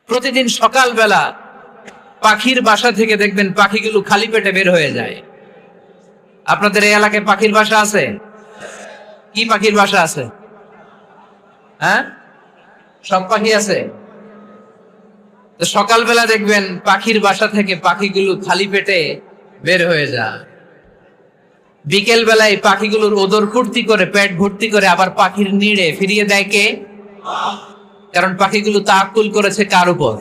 প্রতিদিন সকালবেলা পাখির বাসা থেকে দেখবেন পাখিগুলো খালি পেটে বের হয়ে যায়। আপনাদের এই এলাকায় পাখির বাসা আছে? কি পাখির বাসা আছে? হ্যাঁ, সব পাখি আছে। তো সকালবেলা দেখবেন পাখির বাসা থেকে পাখিগুলো খালি পেটে বের হয়ে যায়। বিকেল বেলায় পাখিগুলোর ওদর ফুর্তি করে পেট ভর্তি করে আবার পাখির নিড়ে ফিরিয়ে দেয় কে? কারণ পাখিগুলো তাওয়াক্কুল করেছে কার উপর?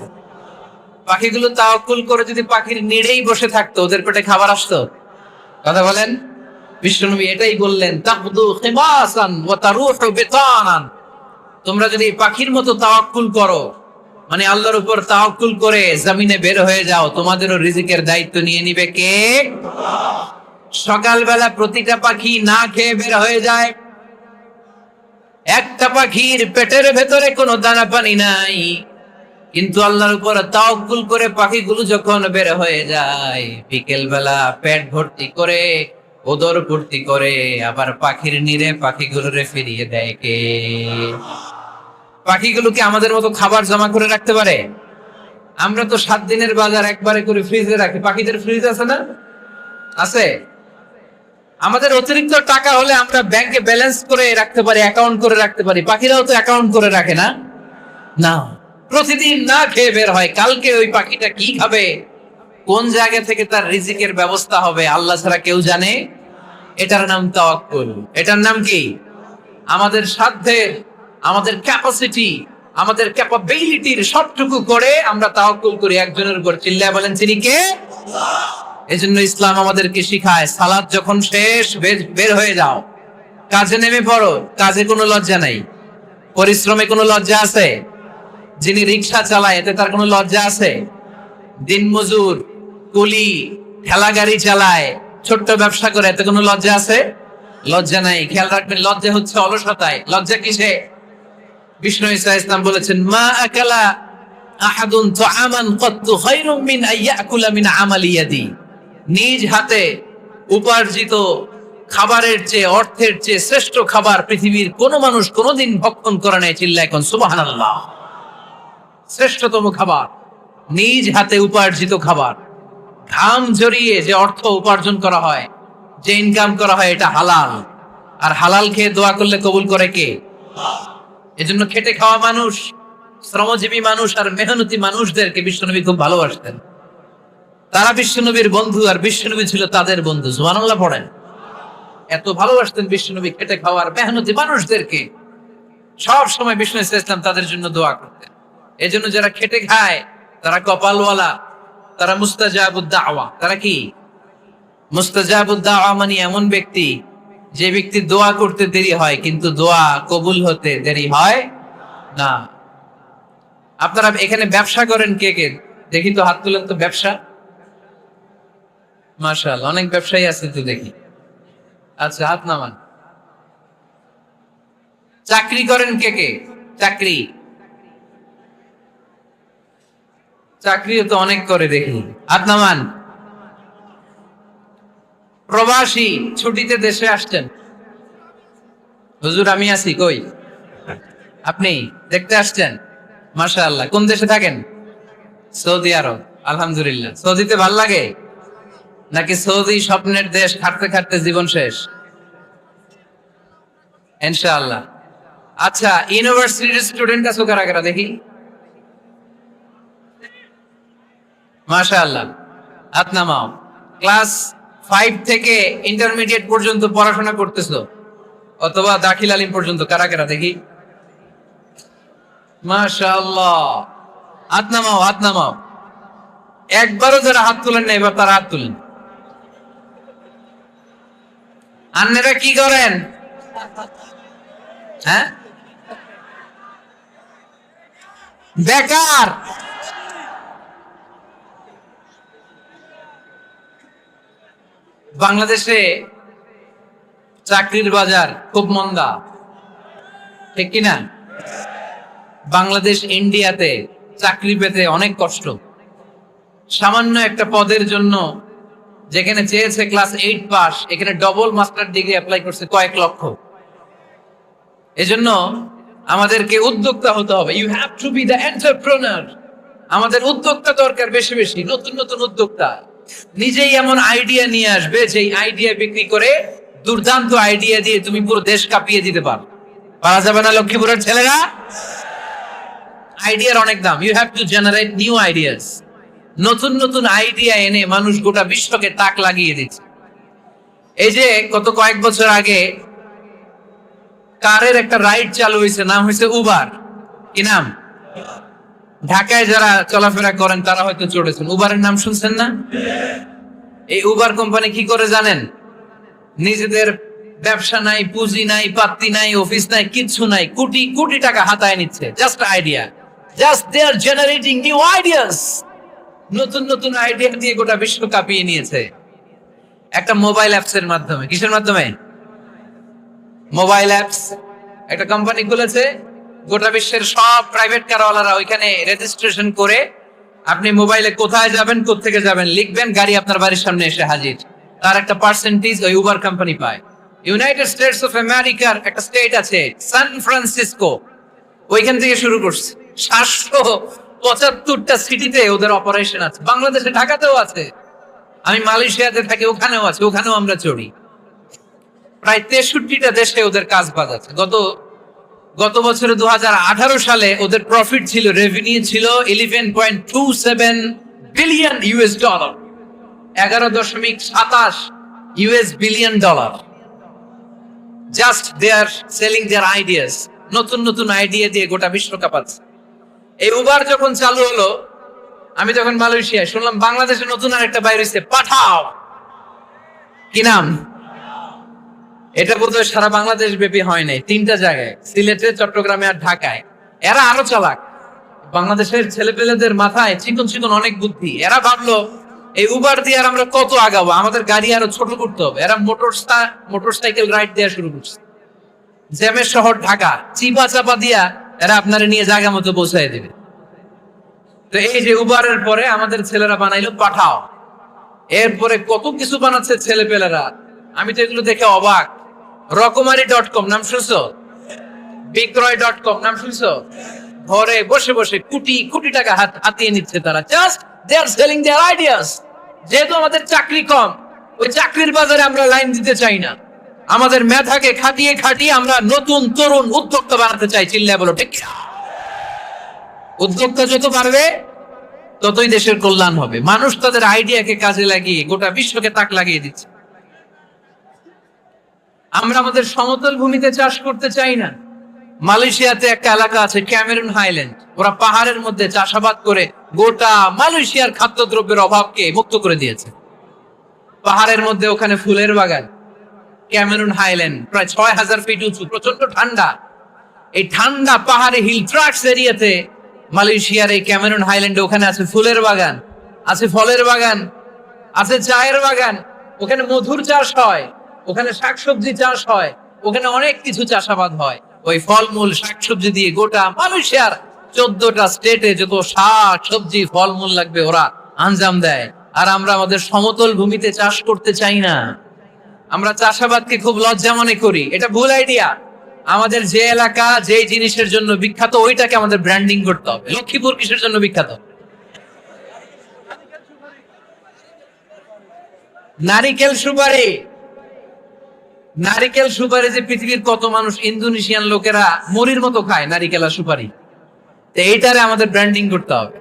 পাখিগুলো তাওয়াক্কুল করে যদি পাখির নিড়েই বসে থাকতো, ওদের পেটে খাবার আসতো? কথা বলেন। বিশ্বনবী এটাই বললেন, তাকদু খিমাসান ওয়া তারুহু বিতানান। তোমরা যদি পাখির মতো তাওয়াক্কুল করো, মানে আল্লাহর উপর তাওয়াক্কুল করে জমিনে বের হয়ে যাও, তোমাদেরও রিজিকের দায়িত্ব নিয়ে নিবে কে? সকালবেলা প্রতিটা পাখি না খেয়ে বের হয়ে যায়। একটা পাখির পেটের ভেতরে কোনো দানা পানি নাই, কিন্তু আল্লাহর উপর তাওয়াক্কুল করে পাখিগুলো যখন বের হয়ে যায়, বিকেল বেলা পেট ভর্তি করে ওদর ভর্তি করে আবার পাখির নিরে পাখিগুলোরে ফিরিয়ে দেয় কে? পাখিগুলোকে আমাদের মতো খাবার জমা করে রাখতে পারে? আমরা তো 7 দিনের বাজার একবারে করে ফ্রিজে রাখি। পাখিদের ফ্রিজ আছে না? আছে। আমাদের অতিরিক্ত টাকা হলে আমরা ব্যাংকে ব্যালেন্স করে রাখতে পারি, অ্যাকাউন্ট করে রাখতে পারি। পাখিরাও তো অ্যাকাউন্ট করে রাখে না? না, প্রতিদিন না খেয়ে বের হয়। কালকে ওই পাখিটা কি খাবে, কোন জায়গা থেকে তার রিজিকের ব্যবস্থা হবে, আল্লাহ ছাড়া কেউ জানে। এটার নাম তাওয়াক্কুল। এটার নাম কি? আমাদের সাধ্যের, আমাদের ক্যাপাসিটি, আমাদের ক্যাপাবিলিটির সবটুকু করে আমরা তাওয়াক্কুল করি একজনের উপর। চিল্লায় বলেন তিনি কে? এজন্য ইসলাম আমাদেরকে শিখায়, সালাত যখন শেষ বের হয়ে যাও, কাজে নেমে পড়ো। কাজে কোনো লজ্জা নাই, পরিশ্রমে কোনো লজ্জা আছে? যিনি রিক্সা চালায় এতে তার কোনো লজ্জা আছে? দিনমজুর, কুলি, ঠেলা গাড়ি চালায়, ছোট্ট ব্যবসা করে, এতে কোনো লজ্জা আছে? লজ্জা নাই। খেয়াল রাখবেন, লজ্জা হচ্ছে অলসতায়। লজ্জা কিসে? বিষ্ণু ঈসা ইসলাম বলেছেন, মা আকালা আহাদুন তুআমান ক্বাত্তু খায়রুম মিন আইয়াকুলা মিন আমালি ইয়াদি। নিজ হাতে উপার্জিত খাবারের চেয়ে, অর্থের চেয়ে শ্রেষ্ঠ খাবার পৃথিবীর কোন মানুষ কোনদিন ভক্ষণ করে নাই। চিল্লায় কোন সুবহানাল্লাহ। শ্রেষ্ঠতম খাবার নিজ হাতে উপার্জিত খাবার। ঘাম ঝরিয়ে যে অর্থ উপার্জন করা হয়, যে ইনকাম করা হয়, এটা হালাল। আর হালাল খেয়ে দোয়া করলে কবুল করে কে? এজন্য খেটে খাওয়া মানুষ, শ্রমজীবী মানুষ আর মেহনতি মানুষদেরকে বিশ্বনবী খুব ভালোবাসতেন। তারা বিশ্বনবীর বন্ধু আর বিশ্বনবী ছিল তাদের বন্ধু। সুবহানাল্লাহ পড়েন। এত ভালোবাসতেন বিশ্বনবী খেটে খাওয়ার মেহনতি মানুষদেরকে। সব সময় বিষ্ণু ইসলাম তাদের জন্য দোয়া করতেন। এজন্য যারা খেটে খায় তারা কপালওয়ালা, তারা মুস্তাজাবুদ দাওয়া। তারা কি? মুস্তাজাবুদ দাওয়া মানে এমন ব্যক্তি যে ব্যক্তি দোয়া করতে দেরি হয় কিন্তু দোয়া কবুল হতে দেরি হয় না। আপনারা এখানে ব্যবসা করেন কে কে? দেখি তো, হাত তুলেন তো। ব্যবসা, মাশাআল্লাহ, অনেক ব্যবসায়ী আছে তো দেখি। আচ্ছা, হাত নামান। চাকরি করেন কে কে? চাকরি, চাকরিও তো অনেক করে দেখি। হাত নামান। প্রবাসী, ছুটিতে দেশে আসছেন? হুজুর আমি আছি। কই আপনি? দেখতে আসছেন? মাশাআল্লাহ। কোন দেশে থাকেন? সৌদি আরব। আলহামদুলিল্লাহ। সৌদিতে ভাল লাগে নাকি সৌদি স্বপ্নের দেশ, খাটতে খাটতে জীবন শেষ? ইনশাআল্লাহ। আচ্ছা, ইউনিভার্সিটির স্টুডেন্ট আছো কারা কারা দেখি? মাশাআল্লাহ, হাত নামাও। ক্লাস 5 থেকে ইন্টারমিডিয়েট পর্যন্ত পড়াশোনা করতেছো অথবা দাখিল আলিম পর্যন্ত, কারা কারা দেখি? মাশাআল্লাহ, হাত নামাও, হাত নামাও। একবারও যারা হাত তুলেন না এবার তারা হাত তুলেন। আন্নারা কি করেন? হ্যাঁ, বেকার। বাংলাদেশে চাকরির বাজার খুব মন্দা, ঠিক কিনা? বাংলাদেশ ইন্ডিয়াতে চাকরি পেতে অনেক কষ্ট। সামান্য একটা পদের জন্য যেখানে চেয়েছে ক্লাস 8 পাস, এখানে ডবল মাস্টার ডিগ্রি অ্যাপ্লাই করছে কয়েক লক্ষ। এজন্য আমাদেরকে উদ্যোক্তা হতে হবে। You have to be the entrepreneur. আমাদের উদ্যোক্তা দরকার বেশি বেশি, নতুন নতুন উদ্যোক্তা নিজেই এমন আইডিয়া নিয়ে আসবে যে আইডিয়া বিক্রি করে দুর্দান্ত আইডিয়া দিয়ে তুমি পুরো দেশ কাঁপিয়ে দিতে পারো। পারা যাবে না লক্ষ্মীপুরের ছেলেরা? আইডিয়ার অনেক দাম। You have to generate new ideas. নতুন নতুন আইডিয়া এনে মানুষ গোটা বিশ্বকে তাক লাগিয়ে দিচ্ছে। এই যে গত কয়েক বছর আগে কারের একটা রাইড চালু হয়েছে, নাম হয়েছে উবার। কি নাম? ঢাকায় যারা চলাফেরা করেন তারা হয়তো চড়েছেন। উবারের নাম শুনছেন না? এই উবার কোম্পানি কি করে জানেন? নিজেদের ব্যবসা নাই, পুঁজি নাই, পাত্তি নাই, অফিস নাই, কিচ্ছু নাই, কোটি কোটি টাকা হাতায় নিচ্ছে। Just idea, just they are generating new ideas. নতুন নতুন আইডিয়া দিয়ে গোটা বিশ্ব কাঁপিয়ে নিয়েছে একটা মোবাইল অ্যাপস এর মাধ্যমে। কিসের মাধ্যমে? Mobile apps. একটা কোম্পানি খুলেছে, গোটা বিশ্বের সব প্রাইভেট কারওয়ালারা ওইখানে রেজিস্ট্রেশন করে আপনি মোবাইলে কোথায় যাবেন, কোত্থেকে যাবেন লিখবেন, গাড়ি আপনার বাড়ির সামনে এসে হাজির। তার একটা পার্সেন্টেজ ওই উবার কোম্পানি পায়। ইউনাইটেড স্টেটস অফ আমেরিকার একটা স্টেট আছে সান ফ্রান্সিসকো, ওইখান থেকে শুরু করছে। 775টা সিটিতে ওদের অপারেশন আছে। বাংলাদেশে ঢাকাতেও আছে। আমি মালয়েশিয়াতে থাকি, ওখানেও আছে, ওখানেও আমরা চড়ি। প্রায় 63টা দেশে ওদের কাজ বাজ আছে। গত বছরে 2018 সালে ওদের প্রফিট ছিল, রেভিনিউ ছিল 11.27 billion US dollar, 11.27 US billion dollar. Just they are selling their ideas. নতুন নতুন আইডিয়া দিয়ে গোটা বিশ্ব কাঁপাচ্ছে। এই উবার যখন চালু হলো, আমি তখন মালয়েশিয়ায়, শুনলাম বাংলাদেশে নতুন আরেকটা বাইর হইছে, পাঠাও। কি নাম? এটা বোধহয় সারা বাংলাদেশ ব্যাপী হয় নাই, 3টা জায়গায়, সিলেটে, চট্টগ্রামে আর ঢাকায়। এরা আরো চালাক। বাংলাদেশের ছেলেপেলেদের মাথায় চিকন চিকন অনেক বুদ্ধি। এরা ভাবলো এই উবার দিয়ে আর আমরা কত আগাবো, আমাদের গাড়ি আরো ছোট করতে হবে। এরা মোটরসাইকেল রাইড দেওয়া শুরু করছে। জ্যামের শহর ঢাকা, চিপা চাপা দিয়া এরা আপনারা নিয়ে জায়গা মতো পৌঁছায় দেবে। তো এই যে উবারের পরে আমাদের ছেলেরা বানাইলো পাঠাও। এরপরে কত কিছু বানাচ্ছে ছেলেপেলেরা, আমি তো এগুলো দেখে অবাক। রকমারি.com নাম শুনছো? বিক্রয়.com নাম শুনছো? ঘরে বসে বসে কোটি কোটি টাকা হাতিয়ে নিচ্ছে তারা। Just they are selling their ideas. যেহেতু আমাদের চাকরি কম, ওই চাকরির বাজারে আমরা লাইন দিতে চাই না। আমাদের মেধাকে খাটিয়ে খাটিয়ে আমরা নতুন তরুণ উদ্যোক্তা বানাতে চাই। চিল্লায় বলো ঠিক না? উদ্যোক্তা যত বাড়বে ততই দেশের কল্যাণ হবে। মানুষ তাদের আইডিয়াকে কাজে লাগিয়ে গোটা বিশ্বকে তাক লাগিয়ে দিচ্ছে। আমরা আমাদের সমতল ভূমিতে চাষ করতে চাই না। মালয়েশিয়াতে একটা এলাকা আছে ক্যামেরুন হাইল্যান্ড, ওরা পাহাড়ের মধ্যে চাষাবাদ করে গোটা মালয়েশিয়ার খাদ্যদ্রব্যের অভাবকে মুক্ত করে দিয়েছে। পাহাড়ের মধ্যে ওখানে ফুলের বাগান। ক্যামেরুন হাইল্যান্ড প্রায় 6000 ফিট উঁচু, প্রচন্ড ঠান্ডা। এই ঠান্ডা পাহাড়ে হিল ট্রাক্স এরিয়াতে মালয়েশিয়ার এই ক্যামেরুন হাইল্যান্ডে ওখানে আছে ফুলের বাগান, আছে ফলের বাগান, আছে চায়ের বাগান। ওখানে মধুর চাষ হয়, ওখানে শাকসবজি চাষ হয়, ওখানে অনেক কিছু চাষাবাদ হয়। ওই ফলমূল শাকসবজি দিয়ে গোটা মালয়েশিয়ার 14টা স্টেটে যত শাক সবজি ফলমূল লাগবে ওরা আঞ্জাম দেয়। আর আমরা আমাদের সমতল ভূমিতে চাষ করতে চাই না। আমরা চাষাবাদকে খুব লজ্জা মনে করি। এটা ভুল আইডিয়া। আমাদের যে এলাকা যে জিনিসের জন্য বিখ্যাত ওইটাকে আমাদের ব্র্যান্ডিং করতে হবে। লক্ষ্মীপুর কিসের জন্য বিখ্যাত? নারিকেল সুপারি। নারিকেল সুপারি যে পৃথিবীর কত মানুষ, ইন্দোনেশিয়ান লোকেরা মুড়ির মতো খায় নারিকেল আর সুপারি। তো এইটারে আমাদের ব্র্যান্ডিং করতে হবে।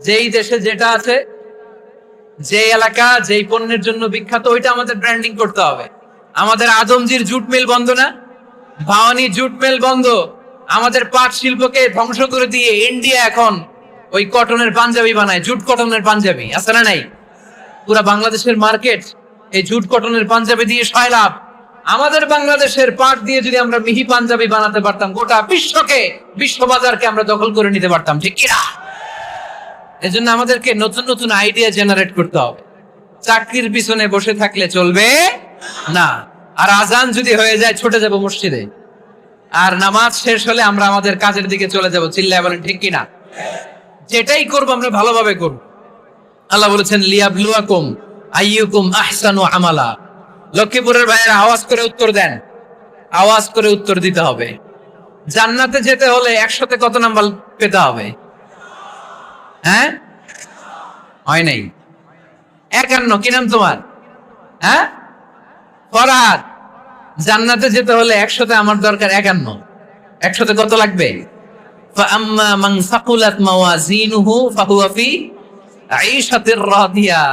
যেই দেশে যেটা আছে, যে এলাকা যেই পণ্যের জন্য বিখ্যাত ওইটা আমাদের ব্র্যান্ডিং করতে হবে। আমাদের আদমজির জুট মিল বন্ধ না? ভাওয়ানি জুট মিল বন্ধ। আমাদের পাট শিল্পকে ধ্বংস করে দিয়ে ইন্ডিয়া এখন ওই কটনের পাঞ্জাবি বানায়, জুট কটনের পাঞ্জাবি। আছে না নাই? পুরা বাংলাদেশের মার্কেট এই জুট কটনের পাঞ্জাবি দিয়ে সয়লাভ। আমাদের বাংলাদেশের পাট দিয়ে যদি আমরা মিহি পাঞ্জাবি বানাতে পারতাম, গোটা বিশ্ব বাজারকে আমরা দখল করে নিতে পারতাম। ঠিক কিনা? এজন্য আমাদেরকে নতুন নতুন আইডিয়া জেনারেট করতে হবে। চাকরির পিছনে বসে থাকলে চলবে না। আর আজান যদি হয়ে যায় ছুটে যাব মসজিদে, আর নামাজ শেষ হলে আমরা আমাদের কাজের দিকে চলে যাব। চিল্লায় বলেন ঠিক কিনা? যেটাই করবো আমরা ভালোভাবে করব। আল্লাহ বলেছেন লিয়াবলুয়াকুম আইয়ুকুম আহসানু আমালা। লক্ষ্মীপুরের ভাইয়েরা আওয়াজ করে উত্তর দেন। আওয়াজ করে উত্তর দিতে হবে। জান্নাতে যেতে হলে 100তে কত নাম্বার পেতে হবে? হ্যাঁ, হয় নাই। 51, কি নাম তোমার? হ্যাঁ, ফরহাদ। জান্নাতে যেতে হলে 100তে আমার দরকার 51। 100তে কত লাগবে? فأما من ثقلت موازينه فهو في عيشة راضية।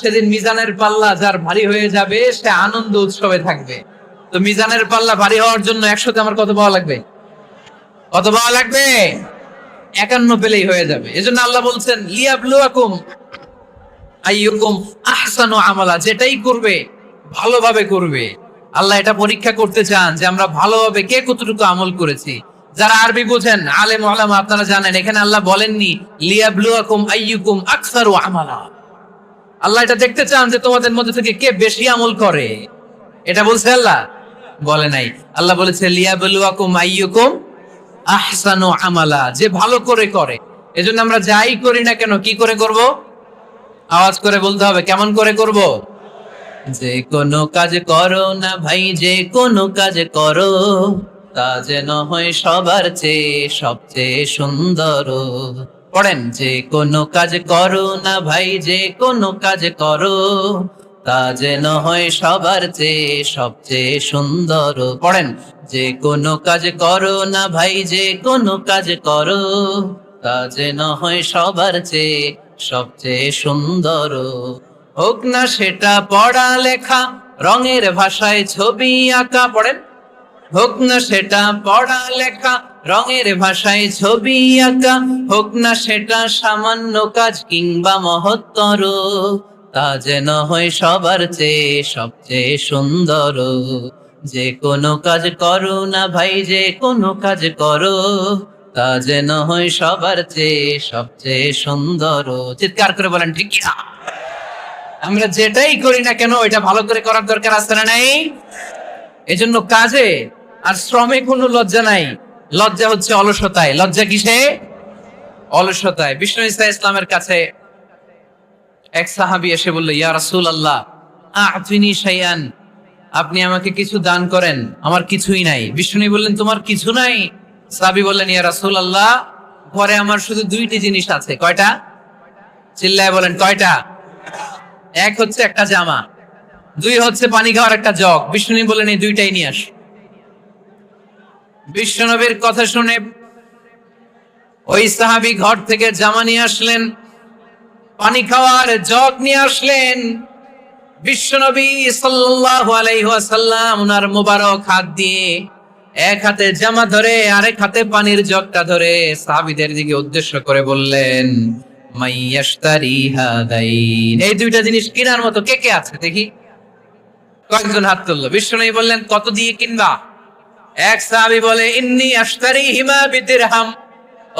সেদিন মিজানের পাল্লা যার ভারী হয়ে যাবে সে আনন্দ উৎসবে থাকবে। তো মিজানের পাল্লা ভারী হওয়ার জন্য 100তে আমার কত পাওয়া লাগবে? কত পাওয়া লাগবে? 51 পেলেই হয়ে যাবে। এজন্য আল্লাহ বলছেন লিয়াবলুয়াকুম আইয়ুকুম আহসানু আমালা, যেটাই করবে ভালোভাবে করবে। আল্লাহ এটা পরীক্ষা করতে চান যে আমরা ভালোভাবে কে কতটুকু আমল করেছি। যারা আরবি বোঝেন আলেম ওলামা আপনারা জানেন এখানে আল্লাহ বলেননি লিয়াবলুয়াকুম আইয়ুকুম আকসারু আমালা। আল্লাহ এটা দেখতে চান যে তোমাদের মধ্যে থেকে কে বেশি আমল করে। এটা বলছে আল্লাহ? বলে নাই। আল্লাহ বলেছে লিয়াবলুয়াকুম আইয়ুকুম আহসানু আমালা, যে ভালো করে করে। এজন্য আমরা যাই করি না কেন কি করে করব? আওয়াজ করে বলতে হবে। কেমন করে করব? যে কোনো কাজ করো না ভাই, যে কোনো কাজ করো তা যেন হয় সবার চেয়ে সবচেয়ে সুন্দর। পড়েন, যে কোনো কাজ করো না ভাই, যে কোনো কাজ করো তা যেন হয় সবার চেয়ে সবচেয়ে সুন্দর। পড়েন, যে কোনো কাজ করো না ভাই, যে কোনো কাজ করো তা যেন হয় সবার চেয়ে সবচেয়ে সুন্দর। হোক না সেটা পড়া লেখা, রঙের ভাষায় ছবি আঁকা। পড়েন, হোক না সেটা পড়া লেখা, রঙের ভাষায় ছবি আঁকা। হোক না সেটা সামান্য কাজ কিংবা মহত্তর, তা যেন হয় সবার চেয়ে সবচেয়ে সুন্দর। যে কোনো কাজ করো না ভাই, যে কোনো কাজ করো তা যেন হয় সবার চেয়ে সবচেয়ে সুন্দর। চিৎকার করে বলেন ঠিক কিনা? আমরা যেটাই করি না কেন এটা ভালো করে করার দরকার আছে না নাই? এজন্য কাজে আর শ্রমে কোনো লজ্জা নাই। লজ্জা হচ্ছে অলসতায়। লজ্জা কিসে? অলসতায়। বিষ্ণু ইসা ইসলামের কাছে এক সাহাবী এসে বলল, ইয়া রাসূলুল্লাহ আ'তিনি শাইআন, আপনি আমাকে কিছু দান করেন, আমার কিছুই নাই। বিষ্ণু বললেন, তোমার কিছু নাই? সাহাবী বললেন, ইয়া রাসূলুল্লাহ ঘরে আমার শুধু 2টি জিনিস আছে। কয়টা? চিল্লায় বলেন কয়টা? এক হচ্ছে একটা জামা, 2 হচ্ছে পানি খাওয়ার একটা জগ। বিষ্ণু বললেন, এই 2টাই নিয়ে আস। বিশ্বনবীর কথা শুনে ওই সাহাবী ঘর থেকে জামা নিয়ে আসলেন, পানি খাওয়ার জগ নিয়ে আসলেন। বিশ্বনবী সাল্লাল্লাহু আলাইহি ওয়াসাল্লাম ওনার মোবারক হাত দিয়ে এক হাতে জামা ধরে আরেক হাতে পানির জগটা ধরে সাহাবীদের দিকে উদ্দেশ্য করে বললেন, মাইয়াশতারি হাদাইন, এই 2টা জিনিস কেনার মতো কে কে আছে দেখি? কয়েকজন হাত তুললো। বিশ্বনবী বললেন, কত দিয়ে কিনবা? এক সাহাবী বলে, ইন্নী আশতারিহিমা বিদিরহাম,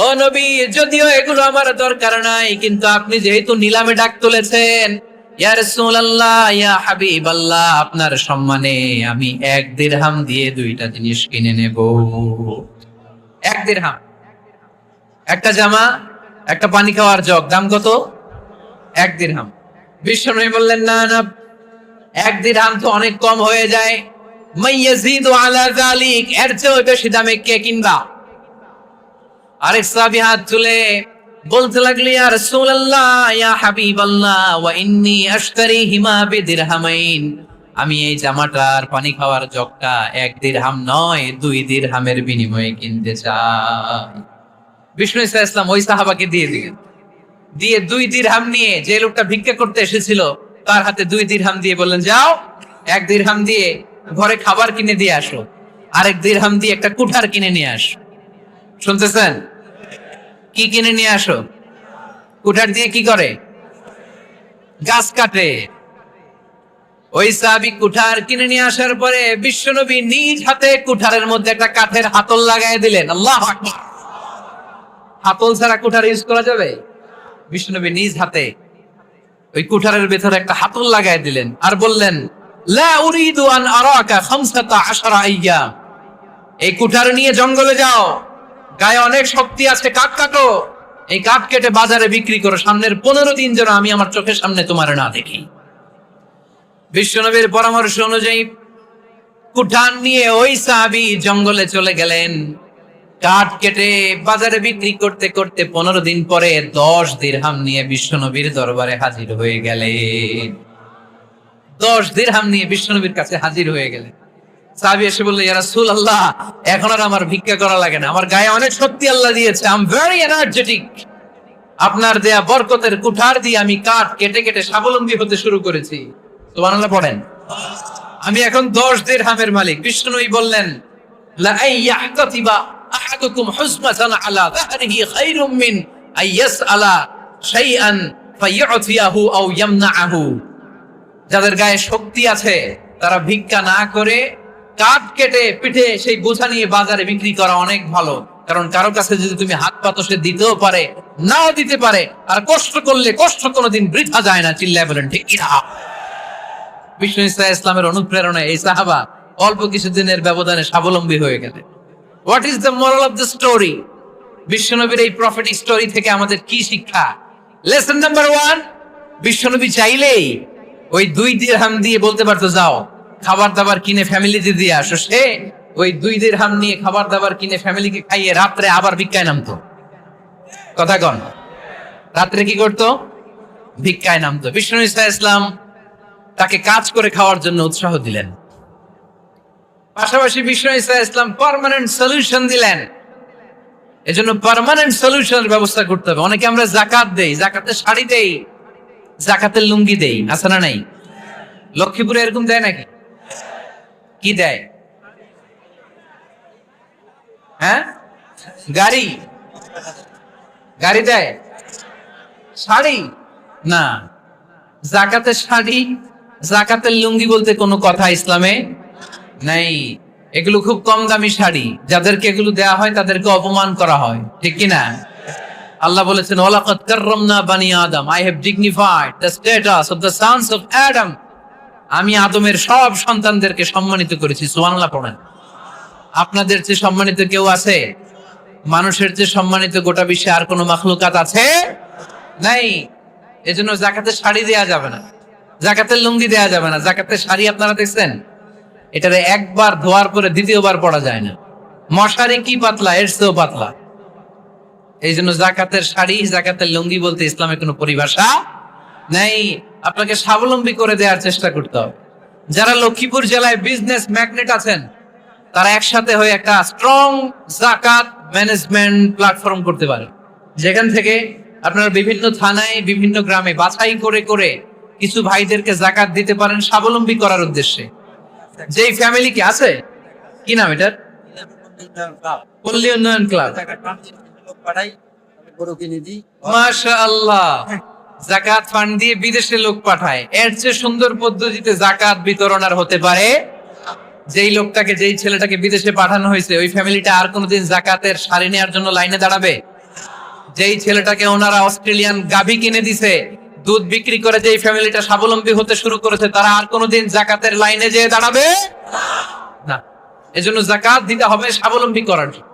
ও নবী যদিও এগুলো আমার দরকার নাই, কিন্তু আপনি যেহেতু নিলামে ডাক তুলেছেন, ইয়া রাসূলুল্লাহ ইয়া হাবিবাল্লাহ, আপনার সম্মানে আমি 1 দিরহাম দিয়ে 2টা জিনিস কিনে নেব। 1 দিরহাম, একটা জামা, একটা পানি খাওয়ার জগ, দাম কত? 1 দিরহাম। বিশ্বনবী বললেন, না না, 1 দিরহাম তো অনেক কম হয়ে যায়। মাইয়াজিদু আলা যালিক, এর চেয়ে বেশি দামে কে কিনবা? আরেক সাহাবী হাত তুলে বলতে লাগলি, ইয়া রাসূলুল্লাহ ইয়া হাবিবাল্লাহ ওয়া ইন্নী আশতারিহিমা বিদিরহামাইন, আমি এই জামাটার পানি খাওয়ার জগটা 1 দিরহাম নয় 2 দিরহামের বিনিময়ে কিনতে চাই। বিষ্ণু ইসা ইসলাম ওই সাহাবাকে দিয়ে দিলেন। দিয়ে 2 দিরহাম নিয়ে যে লোকটা ভিক্ষা করতে এসেছিল তার হাতে 2 দিরহাম দিয়ে বললেন, যাও 1 দিরহাম দিয়ে ঘরে খাবার কিনে দিয়ে আসো, আরেক দিরহাম দিয়ে একটা কুঠার কিনে নিয়ে আসো। শুনতেছেন? কি কিনে নিয়ে আসো? কুঠার দিয়ে কি করে? গাছ কাটে। ওই সাহাবী কুঠার কিনে নিয়ে আসার পরে বিশ্বনবী নিজ হাতে কুঠারের মধ্যে একটা কাঠের হাতল লাগাই দিলেন। আল্লাহু আকবার। হাতল ছাড়া কুঠার ইউজ করা যাবে? বিশ্বনবী নিজ হাতে ওই কুঠারের ভেতরে একটা হাতল লাগাই দিলেন আর বললেন, লা উরিদু আন আরাকা 15 আইয়াম, এই কুঠার নিয়ে জঙ্গলে যাও, গায়ে অনেক শক্তি আছে, কাঠ কাটো, এই কাঠ কেটে বাজারে বিক্রি করো, সামনের 15 দিন যেন আমি আমার চোখের সামনে তোমার না দেখি। বিশ্বনবীর পরামর্শ অনুযায়ী কুঠার নিয়ে ওই সাহাবী জঙ্গলে চলে গেলেন। কাঠ কেটে বাজারে বিক্রি করতে করতে 15 দিন পরে 10 দিরহাম নিয়ে বিশ্বনবীর দরবারে হাজির হয়ে গেলেন। 10 দিরহাম নিয়ে বিশ্বনবীর কাছে হাজির হয়ে গেলেন। সাহাবী এসে বলল, ইয়া রাসূলুল্লাহ, এখন আর আমার ভিক্ষা করা লাগে না, আমার গায়ে অনেক শক্তি আল্লাহ দিয়েছে, আই এম ভেরি এনার্জেটিক। আপনার দেয়া বরকতের কুঠার দিয়ে আমি কাঠ কেটে কেটে স্বাবলম্বী হতে শুরু করেছি। সুবহানাল্লাহ পড়েন। আমি এখন 10 দিরহামের মালিক। বিষ্ণুই বললেন, লা আইয়াহতাতিবা আহাদুকুম হুসমাতান আলা যাহরিহি খায়রুম মিন আইয়াসআলা শাইআন ফায়ু'তিয়াহু আও ইয়ামনাহু। যাদের গায়ে শক্তি আছে তারা ভিক্ষা না করে কাঠ কেটে পিঠে সেই বোঝা নিয়ে বাজারে বিক্রি করা অনেক ভালো। কারণ কারো কাছে যদি তুমি হাত পাতো, সে দিতেও পারে, নাও দিতে পারে। আর কষ্ট করলে কষ্ট কোনোদিন বৃথা যায় না। চিল্লায় বলেন ঠিক কিনা? বিষ্ণু ইসা ইসলামের অনুপ্রেরণায় এই সাহাবা অল্প কিছুদিনের ব্যবধানে স্বাবলম্বী হয়ে গেলেন। What is the moral of the story? বিশ্বনবীর এই প্রফেটিক স্টোরি থেকে আমাদের কি শিক্ষা? লেসন নাম্বার 1, বিশ্বনবী চাইলেই ওই 2 দিরহাম দিয়ে বলতে পারতো, যাও খাবার দাবার কিনে ফ্যামিলিতে দিয়ে আসো। সে ওই 2 দিরহাম নিয়ে খাবার দাবার কিনে ফ্যামিলিকে খাইয়ে রাত্রে আবার ভিক্ষায় নামতো। কথা কন, রাত্রে কি করতো? ভিক্ষায় নামতো। বিষ্ণু ইসা ইসলাম তাকে কাজ করে খাওয়ার জন্য উৎসাহ দিলেন। পাশাপাশি বিষ্ণু ইসা ইসলাম পার্মানেন্ট সলিউশন দিলেন। এজন্য পার্মানেন্ট সলিউশনের ব্যবস্থা করতে হবে। অনেকে আমরা যাকাত দেই, যাকাতের শাড়ি দেই, যাকাতের লুঙ্গি দেই, আছে না নাই? লক্ষ্মীপুরে এরকম দেয় নাকি? কি দেয়? হ্যাঁ, গাড়ি গাড়ি দেয়, শাড়ি না। যাকাতের শাড়ি, যাকাতের লুঙ্গি বলতে কোনো কথা ইসলামে নাই। এগুলো খুব কম দামি শাড়ি, যাদেরকে এগুলো দেয়া হয় তাদেরকে অপমান করা হয়, ঠিক কিনা? আল্লাহ বলেছেন, ওয়ালাকাদ কাররামনা বানি আদম, I have dignified the status of the sons of Adam. আমি আদমের সব সন্তানদেরকে সম্মানিত করেছি। সুবহানাল্লাহ পড়েন। আপনাদের চেয়ে সম্মানিত কেউ আছে? মানুষের চেয়ে সম্মানিত গোটা বিশ্বে আর কোনো মাখলুকাত আছে? নাই। এজন্য যাকাতের শাড়ি দেয়া যাবে না, যাকাতের লুঙ্গি দেয়া যাবে না। যাকাতের শাড়ি আপনারা দেখছেন, এটারে একবার ধোয়ার পরে দ্বিতীয়বার পরা যায় না। মশারি কি পাতলা, এর চেয়েও পাতলা। এই জন্য যাকাতের শাড়ি, যাকাতের লুঙ্গি বলতে ইসলামে কোনো পরিভাষা নাই। আপনাকে স্বাবলম্বী করে দেওয়ার চেষ্টা করতে হবে। যারা লক্ষ্মীপুর জেলায় বিজনেস ম্যাগনেট আছেন, তারা একসাথে হয়ে একটা স্ট্রং যাকাত ম্যানেজমেন্ট প্ল্যাটফর্ম করতে পারে, যেখান থেকে আপনারা বিভিন্ন থানায়, বিভিন্ন গ্রামে বাছাই করে করে কিছু ভাইদেরকে যাকাত দিতে পারেন স্বাবলম্বী করার উদ্দেশ্যে। যেই ফ্যামিলি কি আছে, কি নাম এটার? পল্লী উন্নয়ন ক্লাব। মাশাআল্লাহ, যাকাত ফান্ড দিয়ে বিদেশে লোক পাঠায়। এর চেয়ে সুন্দর পদ্ধতিতে যাকাত বিতরণ আর হতে পারে? যেই লোকটাকে, যেই ছেলেটাকে বিদেশে পাঠানো হয়েছে, ওই ফ্যামিলিটা আর কোনোদিন যাকাতের শাড়ি নেওয়ার জন্য লাইনে দাঁড়াবে? যেই ছেলেটাকে ওনারা অস্ট্রেলিয়ান গাভী কিনে দিছে, দুধ বিক্রি করে যেই ফ্যামিলিটা স্বাবলম্বী হতে শুরু করেছে, তারা আর কোনোদিন যাকাতের লাইনে যেয়ে দাঁড়াবে না। এজন্য যাকাত দিতে হবে স্বাবলম্বী করার জন্য।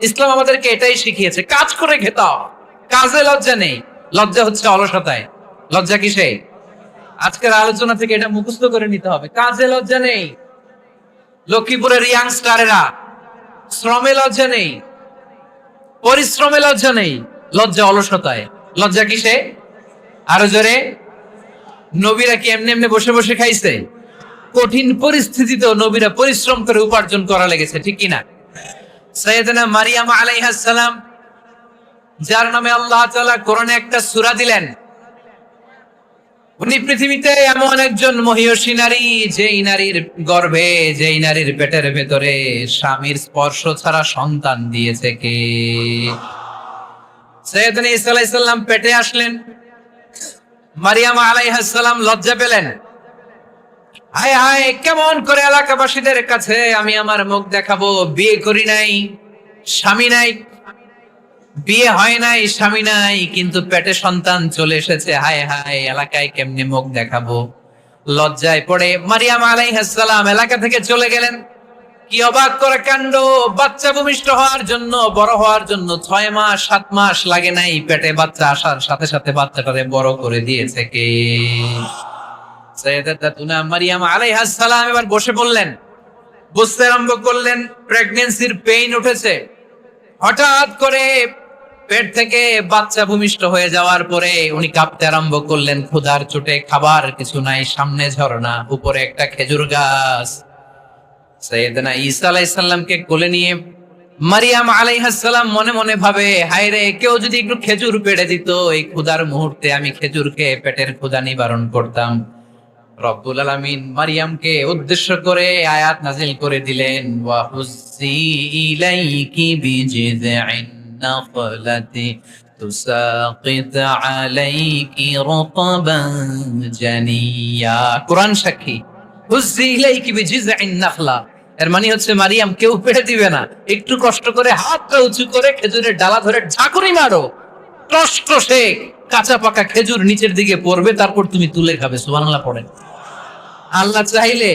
ইসলাম আমাদেরকে এটাই শিখিয়েছে, কাজ করে খেতে হবে। কাজে লজ্জা নেই, লজ্জা হচ্ছে অলসতায়। লজ্জা কিসে? আজকের আলোচনা থেকে এটা মুখস্থ করে নিতে হবে, কাজে লজ্জা নেই। লক্ষ্মীপুরের ইয়াংস্টারেরা শ্রমে লজ্জা নেই, পরিশ্রমে লজ্জা নেই, লজ্জা অলসতায়। লজ্জা কিসে? আরো জোরে। নবীরা কি এমনি এমনি বসে বসে খাইছে? কঠিন পরিস্থিতিতেও নবীরা পরিশ্রম করে উপার্জন করা লেগেছে, ঠিক কিনা? সাইয়েদনা মারিয়াম আলাইহিস সালাম, যার নামে আল্লাহ তাআলা কোরআনে একটা সূরা দিলেন, উনি পৃথিবীতে এমন একজন মহিয়সী নারী, যেই নারীর গর্ভে, যেই নারীর পেটের ভেতরে স্বামীর স্পর্শ ছাড়া সন্তান দিয়েছে কে? সাইয়েদনা ঈসা আলাইহিস সালাম পেটে আসলেন। মারিয়াম আলাইহিস সালাম লজ্জা পেলেন। হায় হায়, কেমন করে এলাকাবাসীদের কাছে আমি আমার মুখ দেখাবো? বিয়ে করি নাই, স্বামী নাই, বিয়ে হয় নাই, স্বামী নাই, কিন্তু পেটে সন্তান চলে এসেছে। হায় হায়, এলাকায় কেমনে মুখ দেখাবো? লজ্জায় পড়ে মারিয়াম আলাইহিস সালাম এলাকা থেকে চলে গেলেন। কি অবাক করে কাণ্ড! বাচ্চা ভূমিষ্ঠ হওয়ার জন্য, বড় হওয়ার জন্য 6 মাস 7 মাস লাগে নাই, পেটে বাচ্চা আসার সাথে সাথে বাচ্চাটারে বড় করে দিয়েছে কে? সাইয়েদাতুনা মারিয়াম আলাইহিস সালাম এবার বসে বললেন, বুঝতে আরম্ভ করলেন প্রেগন্যান্সির পেইন উঠেছে, হঠাৎ করে পেট থেকে বাচ্চা ভূমিষ্ঠ হয়ে যাওয়ার পরে উনি কাঁপতে আরম্ভ করলেন, ক্ষুধার চোটে, খাবার কিছু নাই, সামনে ঝরনা, উপরে একটা খেজুর গাছ। সাইয়েদনা ঈসা আলাইহিস সালামকে কোলে নিয়ে মারিয়াম আলাইহিস সালাম মনে মনে ভাবে, হায় রে, কেউ যদি একটু খেজুর পেড়ে দিত, এই ক্ষুধার মুহূর্তে আমি খেজুর খেয়ে পেটের ক্ষুধা নিবারণ করতাম। রব্বুল আলামিন মারিয়ামকে উদ্দেশ্য করে আয়াত নাজিল করে দিলেন, ওয়া হুজ্জি ইলাইকি বিজিযইন নাখলাতি তুসাকিত আলাইকি রতবান জানিয়া। কোরআন সাক্ষী, হুজ্জি ইলাইকি বিজিযইন নাখলা, এর মানে হচ্ছে মারিয়াম, কেউ পেড়ে দিবে না, একটু কষ্ট করে হাতটা উঁচু করে খেজুরের ডালা ধরে ঝাঁকুনি মারো, টস টসে কাঁচা পাকা খেজুর নিচের দিকে পড়বে, তারপর তুমি তুলে খাবে। সুবহানাল্লাহ পড়েন। আল্লাহ চাইলে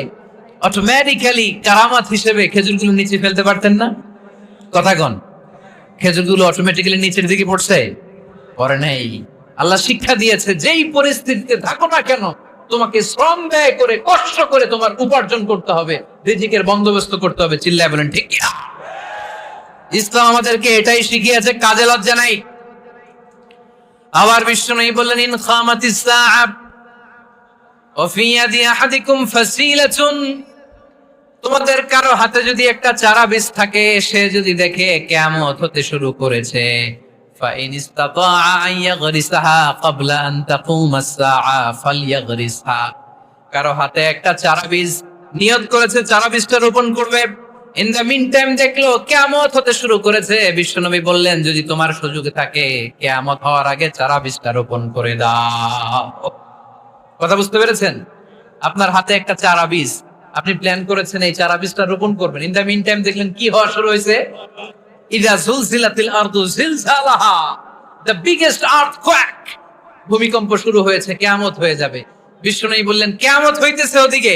অটোমেটিক্যালি কারামাত হিসেবে খেজুরগুলো নিচে ফেলতে পারতেন না? কথা কন, খেজুরগুলো অটোমেটিক্যালি নিচের দিকে পড়ছে? পড়ে নাই। আল্লাহ শিক্ষা দিয়েছে, যেই পরিস্থিতিতে থাকো না কেন, তোমাকে শ্রম ব্যয় করে, কষ্ট করে তোমার উপার্জন করতে হবে, রিজিকের বন্দোবস্ত করতে হবে। চিল্লায় বলেন ঠিক কিনা? ইসলাম আমাদেরকে এটাই শিখিয়েছে, কাজে লজ্জা নাই। আবার বিশ্বনবী বললেন, ইন খামাতিস সাআ ওয়া ফি ইয়াদি আহাদিকুম ফাসিলাতুন, তোমাদের কারো হাতে যদি একটা চারা বীজ থাকে, সে যদি দেখে কিয়ামত হতে শুরু করেছে, ফাইন ইসতাতাআ আন ইয়াগরিসাহা ক্বাবলা আন তাকুমাস সাআ ফালইয়াগরিসহা, কারো হাতে একটা চারা বীজ নিয়ত করেছে, চারা বীজটা রোপণ করবে, ইন দ্য মিন টাইম দেখলো কিয়ামত হতে শুরু করেছে, বিশ্বনবী বললেন, যদি তোমার সুযোগ থাকে কিয়ামত হওয়ার আগে চারা বীজটা রোপণ করে দাও। কথা বুঝতে পেরেছেন? আপনার হাতে একটা চারা বীজ, আপনি প্ল্যান করেছেন এই চারা বীজটা রোপণ করবেন, ইন দ্য মিন টাইম দেখলেন কি হওয়া শুরু হয়েছে, ইযা যুলজিলাতিল আরদু জিলজালাহা, দ্য বিগেস্ট আর্থকোয়েক, ভূমিকম্প শুরু হয়েছে, কিয়ামত হয়ে যাবে। বিশ্বনবী বললেন, কিয়ামত হইতেছে ওদিকে,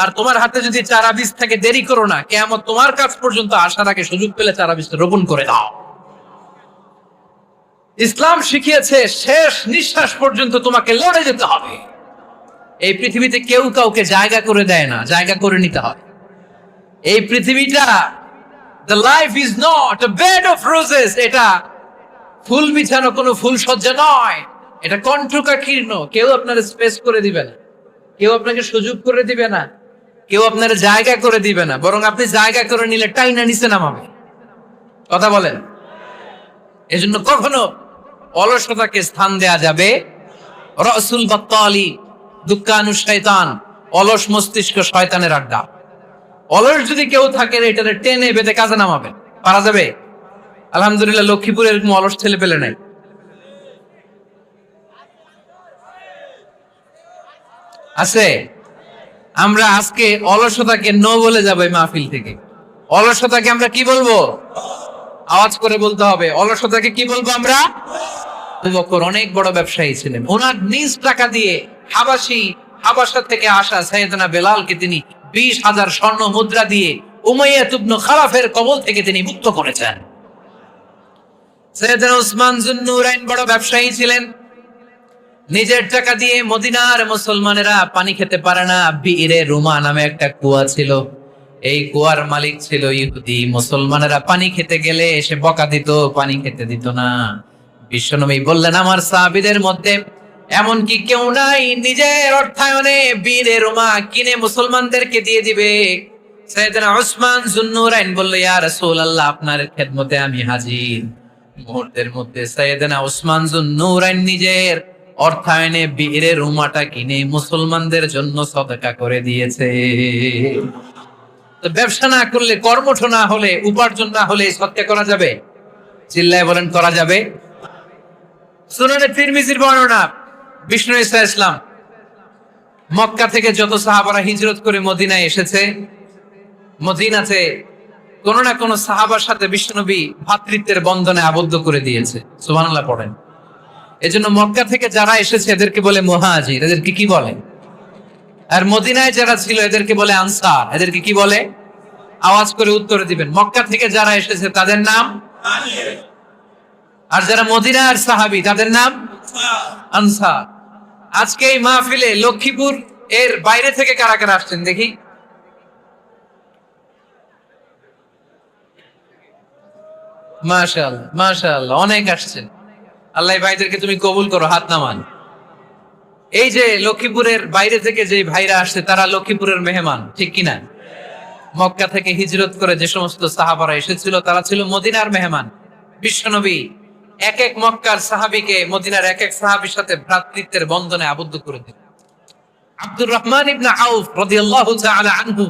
আর তোমার হাতে যদি চারা বীজ থাকে, দেরি করো না, কিয়ামত তোমার কাছ পর্যন্ত আসার আগে সুযোগ পেলে চারা বীজটা রোপণ করে দাও। ইসলাম শিখিয়েছে শেষ নিঃশ্বাস পর্যন্ত তোমাকে লড়ে যেতে হবে। এই পৃথিবীতে কেউ কাউকে জায়গা করে দেয় না, জায়গা করে নিতে হয়। এই পৃথিবীটা, the life is not a bed of roses, এটা ফুল বিছানো কোনো ফুল সজ্জা নয়, এটা কণ্ঠকাকীর্ণ। কেউ আপনার স্পেস করে দিবে না, কেউ আপনাকে সুযোগ করে দিবে না, কেউ আপনার জায়গা করে দিবে না, বরং আপনি জায়গা করে নিলে টাইনা নিচে নামাবে। কথা বলেন। এজন্য কখনো অলসতাকে স্থান দেয়া যাবে। রাসূল বাত্তালি, দুঃখানু শয়তান, অলস মস্তিষ্ক শয়তানের আড্ডা। অলস যদি কেউ থাকে, এটারে টেনে বেঁধে কাজে নামাবে, পারা যাবে? আলহামদুলিল্লাহ, লক্ষ্মীপুরে এরকম অলস ছেলে পেলে নাই। আছে? আমরা আজকে অলসতাকে নো বলে যাবো এই মাহফিল থেকে। অলসতাকে আমরা কি বলবো? আওয়াজ করে বলতে হবে, অলসতাকে কি বলবো আমরা? আবু বকর অনেক বড় ব্যবসায়ী ছিলেন, ওনার নিজ টাকা দিয়ে হাবাসা থেকে আসা সাইয়েদনা বেলালকে তিনি 20,000 স্বর্ণ মুদ্রা দিয়ে উমাইয়া ইবনে খালাফের কবল থেকে তিনি মুক্ত করেছেন। সাইয়েদনা উসমান যুন্নুরাইন বড় ব্যবসায়ী ছিলেন, নিজের টাকা দিয়ে মদিনার মুসলমানেরা পানি খেতে পারে না, বিইরে রুমা নামে একটা কুয়া ছিল, এই কুয়ার মালিক ছিল ইহুদি। মুসলমানেরা পানি খেতে গেলে এসে বকা দিত, পানি খেতে দিত না। বিশ্বনবী বললেন, আমার সাহাবীদের মধ্যে এমন কি কেউ নাই নিজের অর্থায়নে বিইরে রুমা কিনে মুসলমানদেরকে দিয়ে দিবে? সাইয়েদনা উসমান যুন্নুরাইন বলল, ইয়া রাসূলুল্লাহ, আপনার খেদমতে আমি হাজির। মুহূর্তের মধ্যে সাইয়েদনা উসমান যুন্নুরাইন নিজের অর্থায়নে বিইরে রুমাটা কিনে মুসলমানদের জন্য সদকা করে দিয়েছে। তো ব্যবসা না করলে, কর্মঠ না হলে, উপার্জন না হলে সদকা করা যাবে? চিল্লায় বলেন, করা যাবে? সুনানে তিরমিজির বর্ণনা, বিষ্ণু ঈসা ইসলাম মক্কা থেকে যত সাহাবারা হিজরত করে মদিনায় এসেছে, মদিনাতে কোন না কোন সাহাবার সাথে বিশ্বনবী ভ্রাতৃত্বের বন্ধনে আবদ্ধ করে দিয়েছে। সুবহানাল্লাহ পড়েন। এজন্য মক্কা থেকে যারা এসেছে এদেরকে বলে মুহাজির, এদেরকে কি বলে? আর মদিনায় যারা ছিল এদেরকে বলে আনসার, এদেরকে কি বলে? আওয়াজ করে উত্তর দিবেন। মক্কা থেকে যারা এসেছে তাদের নাম, আর যারা মদিনার সাহাবী তাদের নাম আনসার। আজকে এই মাহফিলে লক্ষ্মীপুর এর বাইরে থেকে কারা কারা আসছেন দেখি? মাশাআল্লাহ মাশাআল্লাহ, অনেক আসছেন। আল্লাহ এই ভাইদেরকে তুমি কবুল করো, হাত নামান। এই যে লক্ষ্মীপুরের বাইরে থেকে যে ভাইরা আসছে তারা লক্ষ্মীপুরের মেহমান, ঠিক কিনা? মক্কা থেকে হিজরত করে যে সমস্ত সাহাবারা এসেছিল তারা ছিল মদিনার মেহমান। বিশ্বনবী এক এক মক্কার সাহাবীকে মদিনার এক এক সাহাবীর সাথে ভ্রাতৃত্বের বন্ধনে আবদ্ধ করে দিলেন। আব্দুর রহমান ইবনে আউফ রাদিয়াল্লাহু তাআলা আনহু,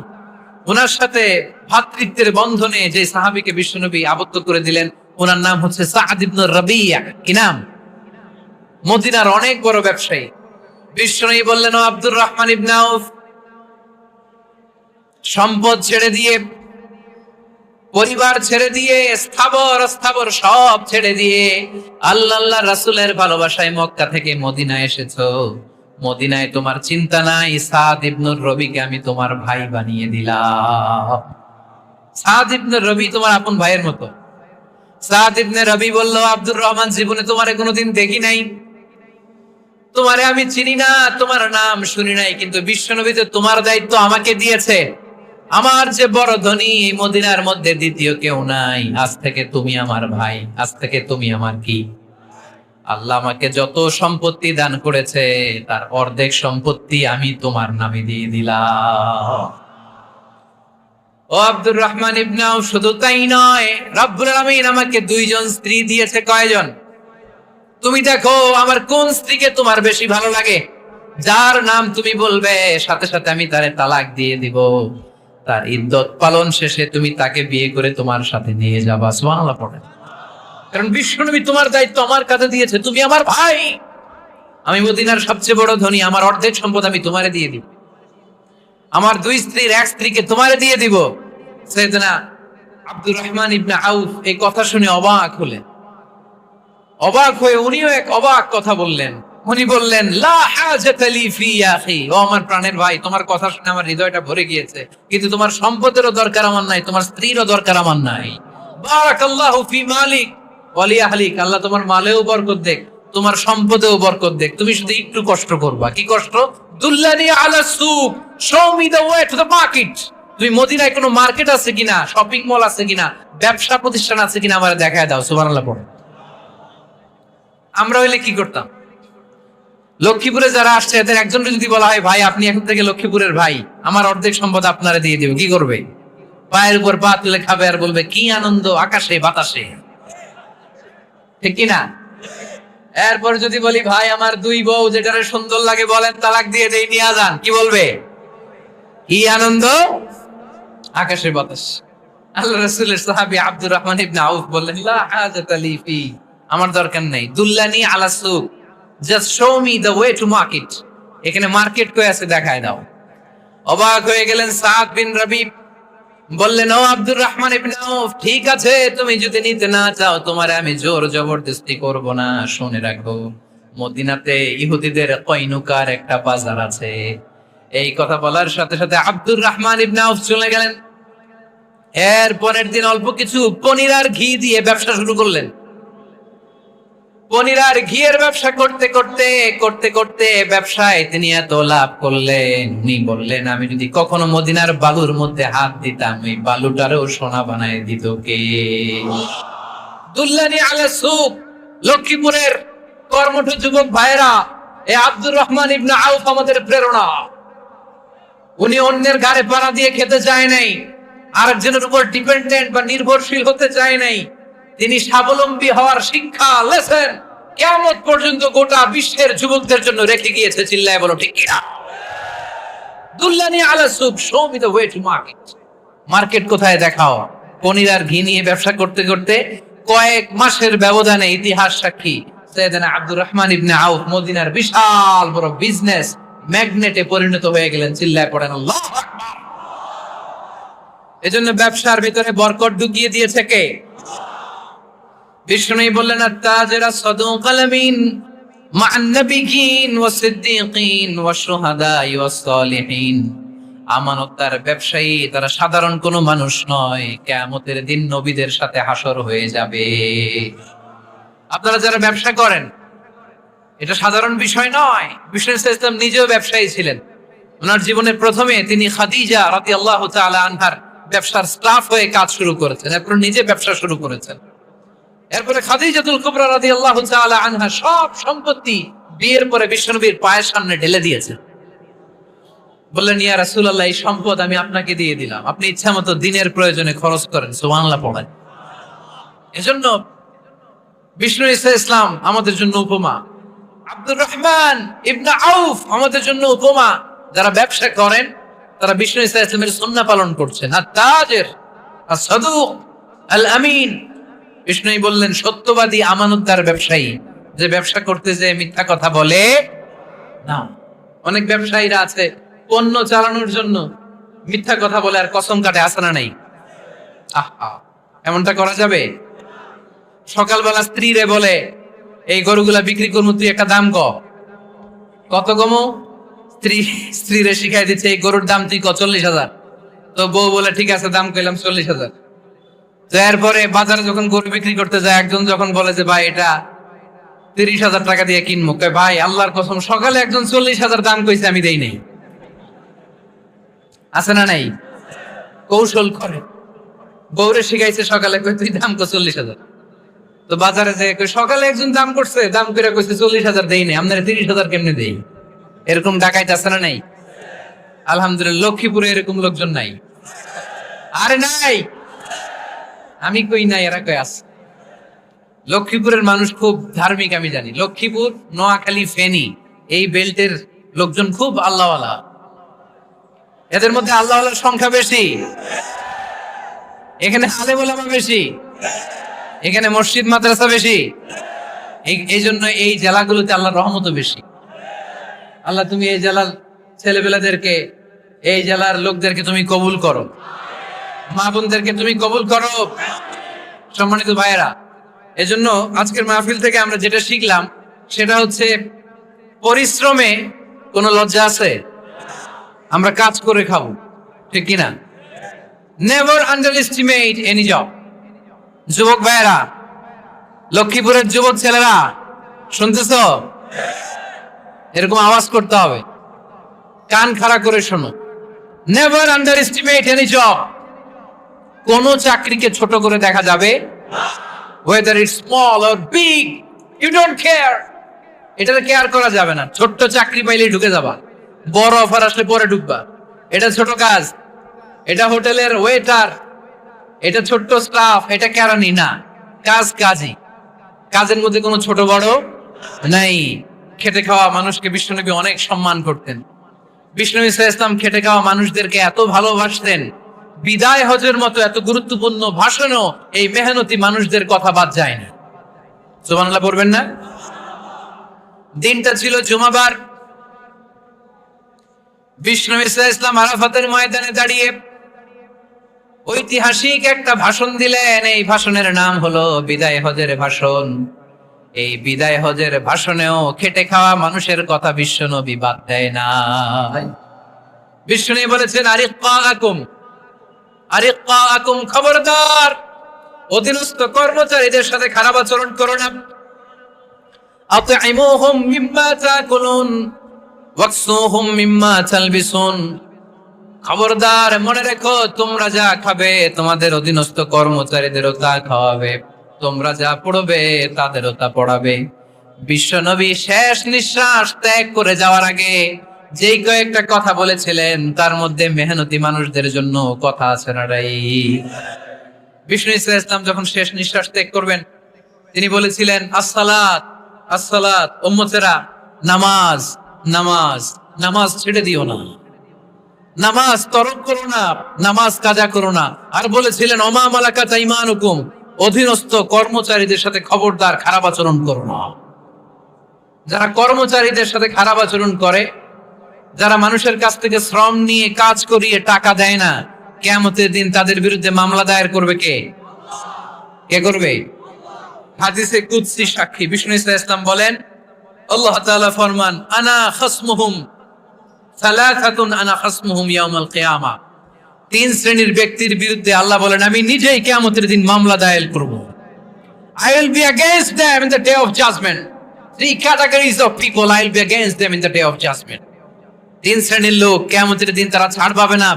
ওনার সাথে ভ্রাতৃত্বের বন্ধনে যে সাহাবীকে বিশ্বনবী আবদ্ধ করে দিলেন, ওনার নাম হচ্ছে সাআদ ইবনে রাবিয়া। কি নাম? মদিনার অনেক বড় ব্যবসায়ী। বিশ্বনবী বললেন, ও আব্দুর রহমান ইবনে আউফ, সম্পদ ছেড়ে দিয়ে, পরিবার ছেড়ে দিয়ে, স্থাবর অস্থাবর সব ছেড়ে দিয়ে আল্লাহ রাসূলের ভালোবাসায় মক্কা থেকে মদিনায় এসেছো। মদিনায় তোমার চিন্তা নাই, সাদ ইবনুর রবিকে আমি তোমার ভাই বানিয়ে দিলাম। সাদ ইবনুর রবি তোমার আপন ভাইয়ের মতো। সাদ ইবনে রবি বলল, আব্দুর রহমান, জীবনে তোমারে কোনোদিন দেখি নাই, তোমারে আমি চিনি না, তোমার নাম শুনি নাই, কিন্তু বিশ্বনবী তো তোমার দায়িত্ব আমাকে দিয়েছে। আমার যে বড় ধনী, এই মদিনার মধ্যে দ্বিতীয় কেউ নাই। আজ থেকে তুমি আমার ভাই, আজ থেকে তুমি আমার কি? আল্লাহ আমাকে যত সম্পত্তি দান করেছে তার অর্ধেক সম্পত্তি আমি তোমার নামে দিয়ে দিলাম। ও আব্দুর রহমান ইবনে আউফ, শুধু তাই নয়, রব্বুল আলামিন আমাকে দুইজন স্ত্রী দিয়েছে। কয়জন? তুমি দেখো আমার কোন স্ত্রীকে তোমার বেশি ভালো লাগে, যার নাম তুমি বলবে সাথে সাথে আমি তারে তালাক দিয়ে দিব। তার ইদ্দত পালন শেষে তুমি তাকে বিয়ে করে তোমার সাথে নিয়ে যাবা। সুবহানাল্লাহ পড়েন। কারণ বিশ্বনবী তোমার দায়িত্ব আমার কাছে দিয়েছে, তুমি আমার ভাই। আমি মদিনার সবচেয়ে বড় ধনী, আমার অর্ধেক সম্পদ আমি তোমারে দিয়ে দিব। আমার দুই স্ত্রীর এক স্ত্রীকে তোমারে দিয়ে দিব। সাইয়েদনা আব্দুর রহমান ইবনে আউফ এই কথা শুনে অবাক হলেন। অবাক হয়ে উনিও এক অবাক কথা বললেন। উনি বললেন, লা হাজাতা লি ফি ইয়া আখি, ও আমার প্রাণের ভাই, তোমার কথা শুনে আমার হৃদয়টা ভরে গিয়েছে, কিন্তু তোমার সম্পদেরও দরকার আমার নাই, তোমার স্ত্রীরও দরকার আমার নাই। বারাকাল্লাহু ফি মালিক ওয়া লি আহলিক, আল্লাহ তোমার মালেও বরকত দেখ, তোমার সম্পদেও বরকত দেখ। তুমি শুধু একটু কষ্ট করবা। কি কষ্ট? দুল্লানি আলা সুক, show me the way to the market. তুমি মদিনায় কোনো মার্কেট আছে কিনা, শপিং মল আছে কিনা, ব্যবসা প্রতিষ্ঠান আছে কিনা আমারে দেখায় দাও। সুবহানাল্লাহ পড়ো। আমরা হইলে কি করতাম? লক্ষ্মীপুরে যারা আসছে এদের একজন যদি বলা হয়, ভাই আপনি এখন থেকে লক্ষ্মীপুরের ভাই, আমার অর্ধেক সম্পদ আপনারা দিয়ে দিব, কি করবে? পায়ের উপর পা তুলে খাবে আর বলবে, কি আনন্দ আকাশে বাতাসে, ঠিক কিনা? এরপর যদি বলি, ভাই আমার দুই বউ, যেটারে সুন্দর লাগে বলেন তালাক দিয়ে দেই, নিয়ে যান, কি বলবে? কি আনন্দ আকাশে বাতাস। আল্লাহ রাসূলের সাহাবী আব্দুর রহমান ইবনে আউফ বললেন, লা হাজাতা লি ফি, আমার দরকার নেই। দুল্লানি আলা সুক, just show me the way to market. এখানে মার্কেট কই আছে দেখায় দাও। অবাক হয়ে গেলেন সাদ বিন রবি, বললেন, ও আব্দুর রহমান ইবনে আউফ, ঠিক আছে, তুমি যদি নিতে না চাও তোমারে আমি জোর জবরদস্তি করব না। শুনে রাখো, মদিনাতে ইহুদিদের কয়নুকার একটা বাজার আছে। এই কথা বলার সাথে সাথে আব্দুর রহমান ইবনে আউফ চলে গেলেন। এর পরের দিন অল্প কিছু পনির আর ঘি দিয়ে ব্যবসা শুরু করলেন। পনির আর ঘিয়ের ব্যবসা করতে করতে করতে করতে ব্যবসায় তিনি এত লাভ করলেন, উনি বললেন, আমি যদি কখনো মদিনার বালুর মধ্যে হাত দিতাম, ওই বালুটারও সোনা বানায় দিত কে? দুল্লানি আলা সুক। লক্ষ্মীপুরের কর্মঠ যুবক ভাইরা, এ আব্দুর রহমান ইবনে আউফ আমাদের প্রেরণা। উনি অন্যের ঘাড়ে পাড়া দিয়ে খেতে চায় নাই, আরেকজনের উপর ডিপেন্ডেন্ট বা নির্ভরশীল হতে চায় নাই। তিনি স্বাবলম্বী হওয়ার শিক্ষা, লেসন কিয়ামত পর্যন্ত গোটা বিশ্বের যুবকদের জন্য রেখে গিয়েছে। চিল্লায় বলো ঠিক কিনা? দুল্লানি আলা সুক, show me the way to market. Market কোথায় দেখাও। পনির আর ঘি নিয়ে ব্যবসা করতে করতে কয়েক মাসের ব্যবধানে ইতিহাস সাক্ষী সাইয়েদনা আব্দুর রহমান ইবনে আউফ মদিনার বিশাল বড় বিজনেস ম্যাগনেটে পরিণত হয়ে গেলেন। চিল্লায় পড়েন আল্লাহু আকবার। এজন্য ব্যবসার ভিতরে বরকত ঢুকিয়ে দিয়েছে কে? বিষ্ণুই বললেন, আত-তাজিরা সাদুকাল আমিন মা'আন নাবিয়্যিন ওয়াস সিদ্দীকিন ওয়াশ শুহাদা'i ওয়াস সালিহিন। আমানতদার ব্যবসায়ী, তারা সাধারণ কোনো মানুষ নয়, কিয়ামতের দিন নবীদের সাথে হাসর হয়ে যাবে। আপনারা যারা ব্যবসা করেন, এটা সাধারণ বিষয় নয়। বিষ্ণু ইসলাম নিজেও ব্যবসায়ী ছিলেন। ওনার জীবনের প্রথমে তিনি খাদিজা রাদিয়াল্লাহু তাআলা আনহার ব্যবসার স্টাফ হয়ে কাজ শুরু করেছেন, এরপর নিজে ব্যবসা শুরু করেছেন। এরপরে খাদিজাতুল কুবরা রাদিয়াল্লাহু তাআলা আনহা সব সম্পত্তি বিয়ের পরে বিশ্বনবীর পায়ের সামনে ঢেলে দিয়েছে। বললেন, ইয়া রাসূলুল্লাহ, এই সম্পদ আমি আপনাকে দিয়ে দিলাম, আপনি ইচ্ছা মতো দিনের প্রয়োজনে খরচ করেন। সুবহানাল্লাহ পড়েন। এজন্য বিষ্ণু ঈসা ইসলাম আমাদের জন্য উপমা, আব্দুর রহমান ইবনে আউফ আমাদের জন্য উপমা। যারা ব্যবসা করেন তারা বিষ্ণু ঈসা ইসলামের সুন্নাহ পালন করছেন। আর তাজের as-সাদুক আল-আমিন, বিষ্ণুই বললেন সত্যবাদী আমানতদার ব্যবসায়ী, যে ব্যবসা করতে যে মিথ্যা কথা বলে না। অনেক ব্যবসায়ীরা আছে পণ্য চালানোর জন্য মিথ্যা কথা বলে আর কসম কাটে, আছে না নাই? আহা, এমনটা করা যাবে? সকালবেলা স্ত্রীরে বলে, এই গরুগুলা বিক্রি করবো, তুই একটা দাম কত কমো? স্ত্রীরে শিখাই দিচ্ছে এই গরুর দাম তুই 40,000। তো বউ বলে ঠিক আছে, দাম কইলাম 40,000। তো এরপরে বাজারে যখন গরু বিক্রি করতে যায়, একজন যখন বলে যে ভাই এটা 30,000 টাকা দিয়ে কিনবো, কয় ভাই আল্লাহর কসম সকালে একজন 40,000 দাম কইছে, আমি দেই নাই। আছে না নাই? কৌশল করে। বউরে শিখাইছে সকালে, কই তুই দাম কো 40,000। তো বাজারে যে সকালে একজন দাম করছে, দাম করে কইছে 40,000 দেই নাই, আপনারা 30,000 কেমনে দেই? এরকম ডাকাইতে আছে না নাই? আলহামদুলিল্লাহ লক্ষ্মীপুরে এরকম লোকজন নাই। আরে নাই, আমি কই নাই, এরা কই আছে। লক্ষ্মীপুরের মানুষ খুব ধার্মিক, আমি জানি। লক্ষ্মীপুর, নোয়াখালী, ফেনী এই বেল্টের লোকজন খুব আল্লাহওয়ালা। এদের মধ্যে আল্লাহওয়ালার সংখ্যা বেশি, এখানে আলেম ওলামা বেশি, এখানে মসজিদ মাদ্রাসা বেশি। এই জন্য এই জেলাগুলোতে আল্লাহর রহমতও বেশি। আল্লাহ তুমি এই জেলার ছেলেবেলাদেরকে, এই জেলার লোকদেরকে তুমি কবুল করো, মা বোনদেরকে তুমি কবুল করো। সম্মানিত ভাইয়েরা, এজন্য আজকের মাহফিল থেকে আমরা যেটা শিখলাম সেটা হচ্ছে পরিশ্রমে কোনো লজ্জা আছে? আমরা কাজ করে খাবো, ঠিক কিনা? Never under estimate any job. যুবক ভাইয়েরা, লক্ষ্মীপুরের যুবক ছেলেরা শুনতেছ? এরকম আওয়াজ করতে হবে, কান খাড়া করে শোনো। Never under estimate any job. কোন চাকরিকে ছোট করে দেখা যাবে, whether it's small or big, you don't care. এটাতে কেয়ার করা যাবে না। ছোট্ট চাকরি পাইলেই ঢুকে যাবা, বড় অফার আসলে পরে ঢুকবা। এটা ছোট কাজ, এটা হোটেলের ওয়েটার, এটা ছোট্ট স্টাফ, এটা কেরানি না। কাজ কাজই, কাজের মধ্যে কোনো ছোট বড় নাই। খেটে খাওয়া মানুষকে বিশ্বনবী অনেক সম্মান করতেন। বিষ্ণু ঈসা ইসলাম খেটে খাওয়া মানুষদেরকে এত ভালোবাসতেন, বিদায় হজের মতো এত গুরুত্বপূর্ণ ভাষণও এই মেহনতি মানুষদের কথা বাদ যায়নি। সুবহানাল্লাহ পড়বেন না? দিনটা ছিল জুমাবার। বিষ্ণু ঈসা ইসলাম আরাফাতের ময়দানে দাঁড়িয়ে ঐতিহাসিক একটা ভাষণ দিলেন। এই ভাষণের নাম হলো বিদায় হজের ভাষণ। এই বিদায় হজের ভাষণেও খেটে খাওয়া মানুষের কথা বিশ্বনবী বাদ দেয় না। বিশ্বনবী বলেছেন, আরিক্কাকুম, খবরদার, অধীনস্থ কর্মচারীদের সাথে খারাপ আচরণ করো না। আতঈমুহুম মিম্মা তাকুলুন ওয়াকসুহুম মিম্মা তালবিসুন। খবরদার, মনে রেখো, তোমরা যা খাবে তোমাদের অধীনস্থ কর্মচারীদেরও তা খাওয়াবে, তোমরা যা পড়বে তাদেরও তা পড়াবে। বিশ্বনবী শেষ নিঃশ্বাস ত্যাগ করে যাওয়ার আগে যেই কয়েকটা কথা বলেছিলেন তার মধ্যে মেহনতি মানুষদের জন্য কথা আছে না রাই? বিষ্ণু ঈসা ইসলাম যখন শেষ নিঃশ্বাস ত্যাগ করবেন, তিনি বলেছিলেন, আসসালাত আসসালাত, উম্মতেরা নামাজ নামাজ, নামাজ ছেড়ে দিও না, নামাজ তরক করো না, নামাজ কাজা করো না। আর বলেছিলেন, ওমা মালাকাত আইমানুকুম, অধীনস্থ কর্মচারীদের সাথে খবরদার খারাপ আচরণ করো না। যারা কর্মচারীদের সাথে খারাপ আচরণ করে, যারা মানুষের কাছ থেকে শ্রম নিয়ে কাজ করিয়ে টাকা দেয় না, কিয়ামতের দিন তাদের বিরুদ্ধে মামলা দায়ের করবে কে? কে করবে? হাদিসে কুদসি সাক্ষী বিষ্ণু ঈসা ইসলাম বলেন, আল্লাহ তাআলা ফরমান, আনা খাসমুহুম সালাসাতুন আনা খাসমুহুম ইয়াউমাল কিয়ামা। তিন শ্রেণীর ব্যক্তির বিরুদ্ধে আল্লাহ বলেন, আমি নিজেই কিয়ামতের দিন মামলা দায়ের করব। I will be against them in the day of judgment. Three categories of people, I will be against them in the day of judgment. তিন শ্রেণীর লোক কিয়ামতের দিন তারা ছাড় পাবে না।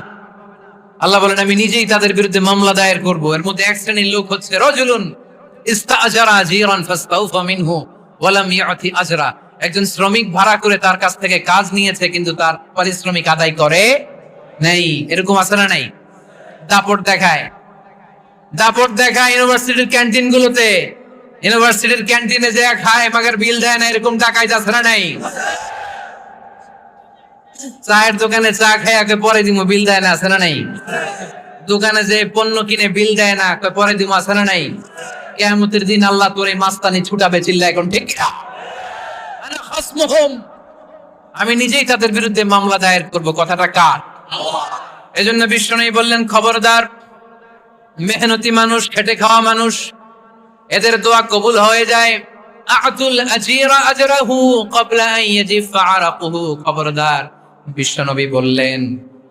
আল্লাহ বলেন, আমি নিজেই তাদের বিরুদ্ধে মামলা দায়ের করব। এর মধ্যে এক শ্রেণীর লোক হচ্ছে রজুলুন ইস্তাআজারা আজিরান ফাস্তাউফা মিনহু ওয়া লাম ইয়াতি আজরা, একজন শ্রমিক ভাড়া করে তার কাছ থেকে কাজ নিয়েছে কিন্তু তার পারিশ্রমিক আদায় করে নাই। এরকম আছে না নাই? দাপট দেখায়, দাপট দেখায় ইউনিভার্সিটির ক্যান্টিন গুলোতে। ইউনিভার্সিটির ক্যান্টিনে যে খায় মাগার বিল দেয় না, এরকম টাকাই আছে না নাই? চায়ের দোকানে চা খায় আগে পরে দিমু, বিল দেয় না, আছে না নাই? দোকানে যে পণ্য কিনে বিল দেয় না, পরে দিমু, আছে না নাই? কিয়ামতের দিন আল্লাহ তোর এই মাস্তানি ছুটাবে, চিল্লা এখন ঠিক না? আনা খাসমুহুম, আমি নিজেই তাদের বিরুদ্ধে মামলা দায়ের করব। কথাটা কার? এজন্য বিষ্ণু বললেন, খবরদার, মেহনতি মানুষ, খেটে খাওয়া মানুষ, এদের দোয়া কবুল হয়ে যায়। আতুল আজিরা আজরাহু ক্বাবলা আন ইয়াজিফা আরাকুহু, খবরদার, বিশ্বনবী বললেন,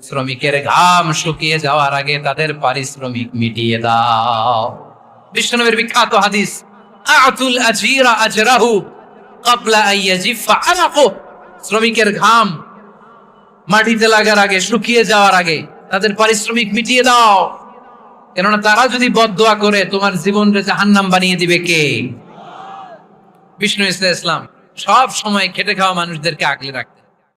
শ্রমিকের ঘাম শুকিয়ে যাওয়ার আগে তাদের পারিশ্রমিক মিটিয়ে দাও। বিশ্বনবীর বিখ্যাত হাদিস, আতুল আজিরা আজরাহু ক্বাবলা আন ইয়াজিফা আরাকুহু, শ্রমিকের ঘাম মাটিতে লাগার আগে, শুকিয়ে যাওয়ার আগে তাদের পারিশ্রমিক মিটিয়ে দাও। কেননা তারা যদি বদদোয়া করে তোমার জীবনকে জাহান্নাম বানিয়ে দিবে কে? বিষ্ণু ইসলাম সব সময় খেটে খাওয়া মানুষদেরকে আগলে রাখতেন।